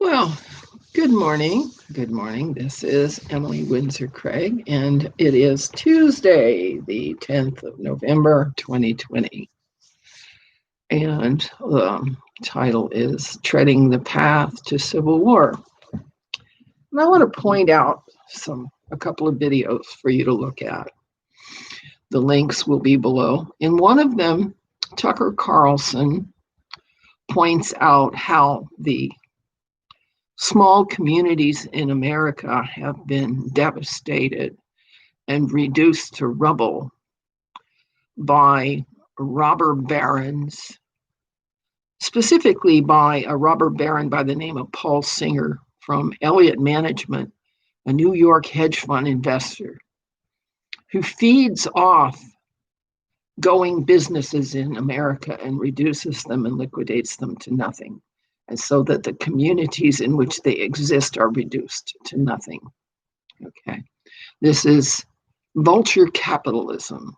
Well, good morning. Good morning. This is Emily Windsor Craig, and it is Tuesday, the 10th of November, 2020. And the title is Treading the Path to Civil War. And I want to point out a couple of videos for you to look at. The links will be below. In one of them, Tucker Carlson points out how the small communities in America have been devastated and reduced to rubble by robber barons, specifically by a robber baron by the name of Paul Singer from Elliott Management, a New York hedge fund investor who feeds off going businesses in America and reduces them and liquidates them to nothing. And so that the communities in which they exist are reduced to nothing. Okay. This is vulture capitalism.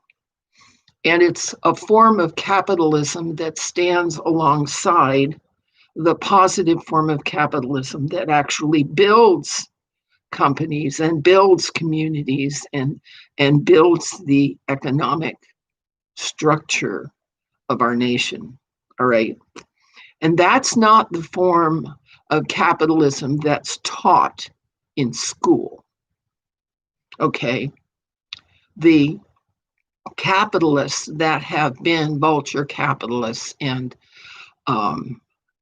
And it's a form of capitalism that stands alongside the positive form of capitalism that actually builds companies and builds communities and builds the economic structure of our nation. All right. And that's not the form of capitalism that's taught in school. Okay. The capitalists that have been vulture capitalists and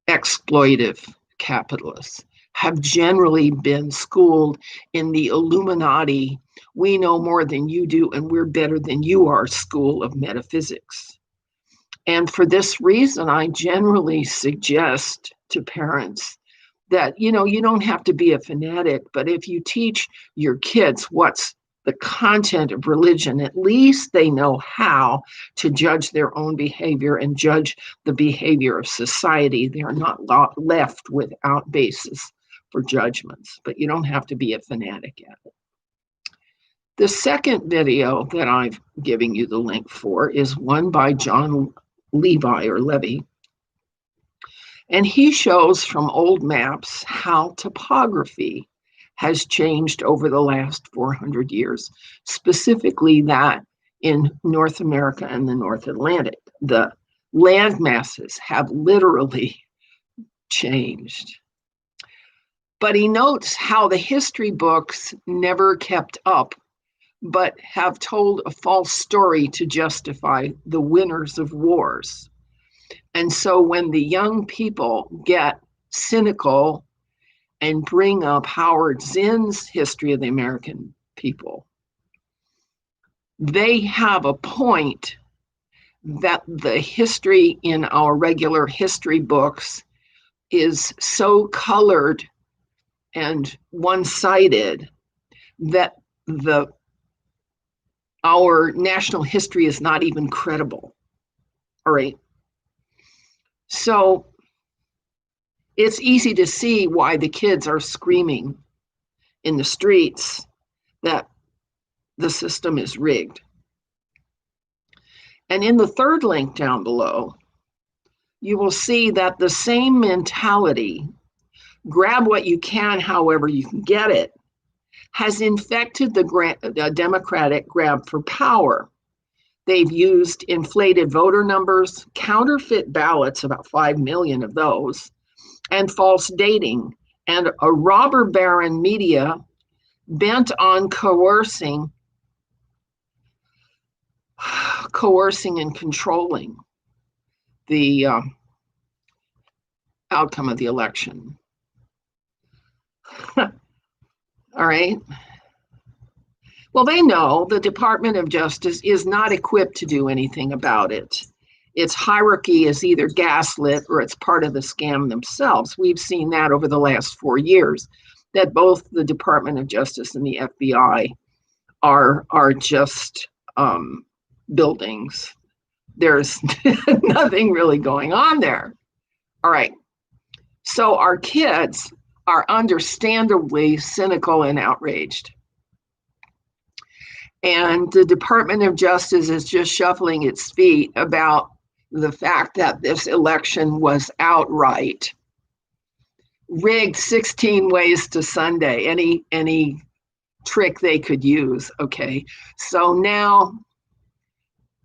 exploitive capitalists have generally been schooled in the Illuminati, we know more than you do and we're better than you are school of metaphysics. And for this reason, I generally suggest to parents that, you don't have to be a fanatic, but if you teach your kids what's the content of religion, at least they know how to judge their own behavior and judge the behavior of society. They are not left without basis for judgments, but you don't have to be a fanatic at it. The second video that I'm giving you the link for is one by John Levy. And he shows from old maps how topography has changed over the last 400 years, specifically that in North America and the North Atlantic. The land masses have literally changed. But he notes how the history books never kept up, but have told a false story to justify the winners of wars. And so when the young people get cynical and bring up Howard Zinn's History of the American People, they have a point that the history in our regular history books is so colored and one-sided that our national history is not even credible. All right. So it's easy to see why the kids are screaming in the streets that the system is rigged. And in the third link down below, you will see that the same mentality, grab what you can, however you can get it, has infected the Democratic grab for power. They've used inflated voter numbers, counterfeit ballots, about 5 million of those, and false dating, and a robber baron media bent on coercing and controlling the outcome of the election. All right. Well, they know the Department of Justice is not equipped to do anything about it. Its hierarchy is either gaslit or it's part of the scam themselves. We've seen that over the last 4 years, that both the Department of Justice and the FBI are just buildings. There's nothing really going on there. All right. So our kids are understandably cynical and outraged. And the Department of Justice is just shuffling its feet about the fact that this election was outright rigged 16 ways to Sunday, any trick they could use. Okay, so now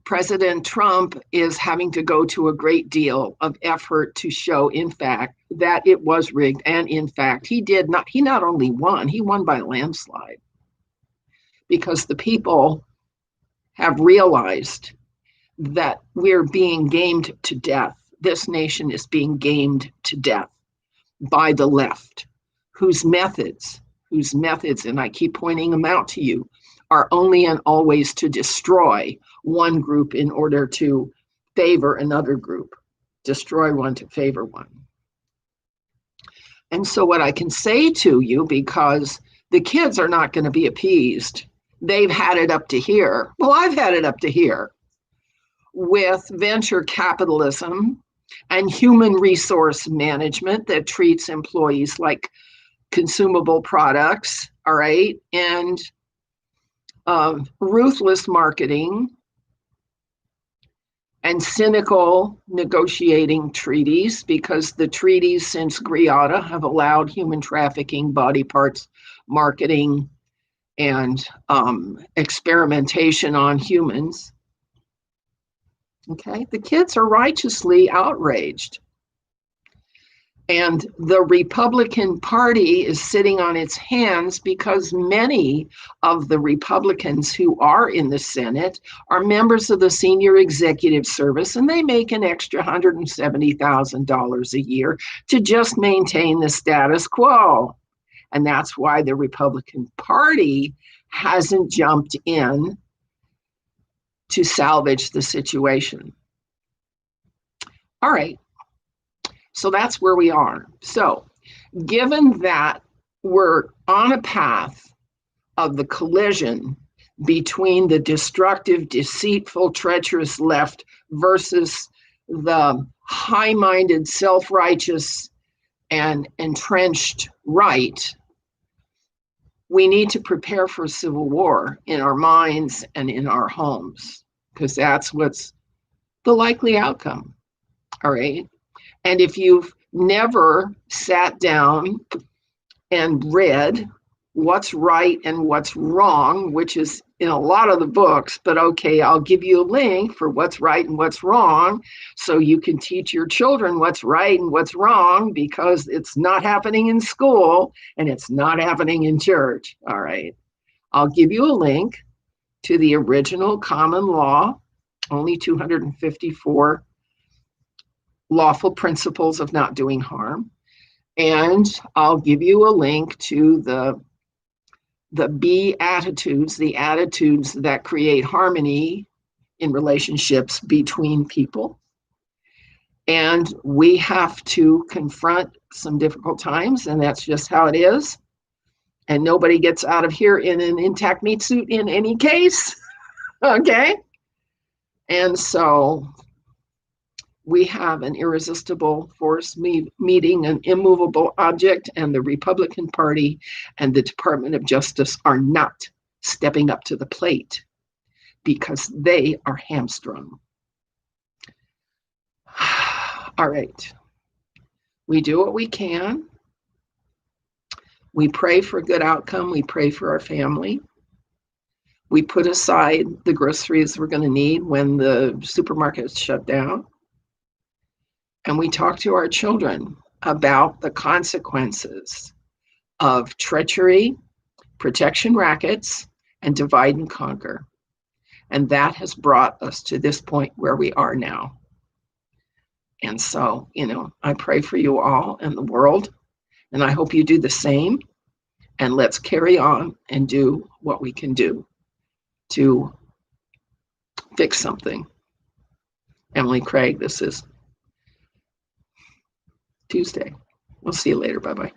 President Trump is having to go to a great deal of effort to show, in fact, that it was rigged. And in fact, he not only won, he won by a landslide, because the people have realized that we're being gamed to death. This nation is being gamed to death by the left, whose methods, and I keep pointing them out to you, are only and always to destroy one group in order to favor another group, destroy one to favor one. And so what I can say to you, because the kids are not going to be appeased, they've had it up to here. Well, I've had it up to here with venture capitalism and human resource management that treats employees like consumable products, all right, and ruthless marketing and cynical negotiating treaties, because the treaties since Greada have allowed human trafficking, body parts marketing, and experimentation on humans. Okay, the kids are righteously outraged. And the Republican Party is sitting on its hands because many of the Republicans who are in the Senate are members of the senior executive service, and they make an extra $170,000 a year to just maintain the status quo. And that's why the Republican Party hasn't jumped in to salvage the situation. All right. So that's where we are. So given that we're on a path of the collision between the destructive, deceitful, treacherous left versus the high-minded, self-righteous, and entrenched right, we need to prepare for civil war in our minds and in our homes, because that's what's the likely outcome. All right. And if you've never sat down and read what's right and what's wrong, which is in a lot of the books, but okay, I'll give you a link for what's right and what's wrong so you can teach your children what's right and what's wrong, because it's not happening in school and it's not happening in church. All right. I'll give you a link to the original common law, only 254 lawful principles of not doing harm. And I'll give you a link to the Beatitudes, the attitudes that create harmony in relationships between people. And we have to confront some difficult times, and that's just how it is. And nobody gets out of here in an intact meat suit in any case. Okay? And so we have an irresistible force meeting an immovable object, and the Republican Party and the Department of Justice are not stepping up to the plate because they are hamstrung. All right. We do what we can. We pray for a good outcome. We pray for our family. We put aside the groceries we're going to need when the supermarkets shut down. And we talk to our children about the consequences of treachery, protection rackets, and divide and conquer. And that has brought us to this point where we are now. And so, I pray for you all and the world, and I hope you do the same. And let's carry on and do what we can do to fix something. Emily Craig, this is Tuesday. We'll see you later. Bye-bye.